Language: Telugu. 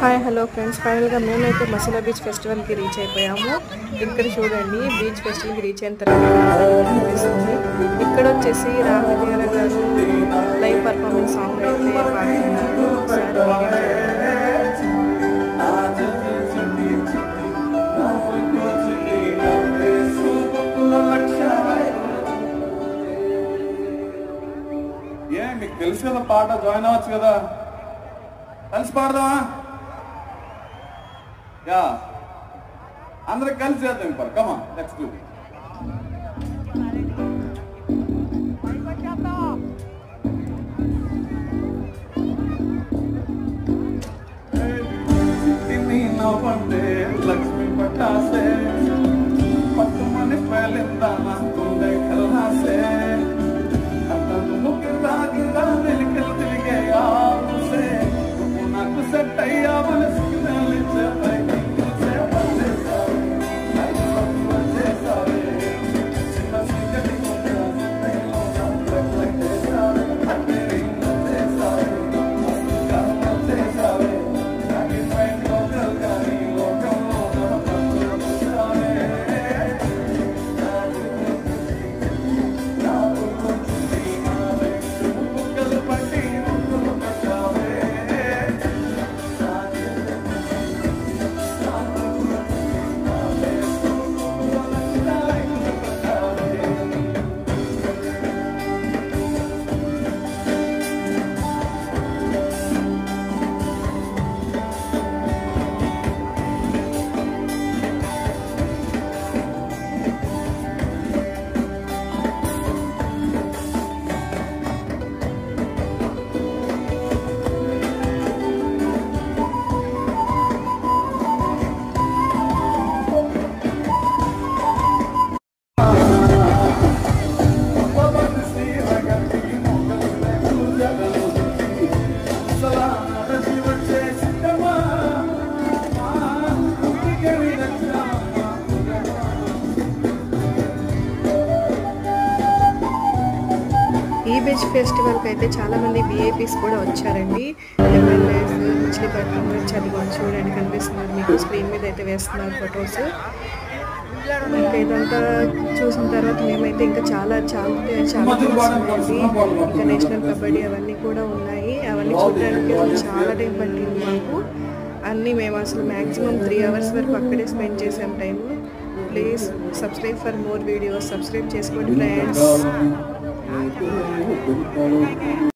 హాయ్ హలో ఫ్రెండ్స్, ఫైనల్గా మేమైతే మసాలా బీచ్ ఫెస్టివల్కి రీచ్ అయిపోయాము. ఇక్కడ చూడండి, బీచ్ ఫెస్టివల్కి రీచ్ అయిన తర్వాత అనిపిస్తుంది. ఇక్కడ వచ్చేసి రామదేవర గారు లైవ్ పర్ఫార్మెన్స్ సాంగ్ అయితే పాడుతున్నారు. ఒకసారి మీకు తెలుసు కదా, పాట జాయిన్ అవ్వచ్చు కదా, కలిసి పాడదామా? యా, అందరికి కలిసి చేద్దాం. ఇప్పుడు కమా, లెట్స్ డూ. నవ్వంటే లక్ష్మి పట్టాసే పట్టుమని పేలిందా నాకుండే కల్లాసే అతను గిరా వెలికలు తిరిగే ఆసే నాకు సెట్ అయ్యావని సిగ్నలిచ్చే ఈ బీచ్ ఫెస్టివల్కి అయితే చాలామంది విఐపీస్ కూడా వచ్చారండి. ఎమ్మెల్యేస్, మచిలీపట్నం నుంచి అది చూడండి కనిపిస్తున్నారు మీకు స్క్రీన్ మీద అయితే వేస్తున్నారు ఫొటోస్. ఇంకా ఇదంతా చూసిన తర్వాత మేమైతే ఇంకా చాలా చూస్తున్నాండి. ఇంకా నేషనల్ కబడ్డీ అవన్నీ కూడా ఉన్నాయి. అవన్నీ చూడడానికి చాలా టైం పట్టింది మాకు. అన్నీ మేము అసలు మ్యాక్సిమం 3 hours వరకు అక్కడే స్పెండ్ చేసాం time. Please subscribe for more videos. Subscribe చేసుకోండి ఫ్రెండ్స్.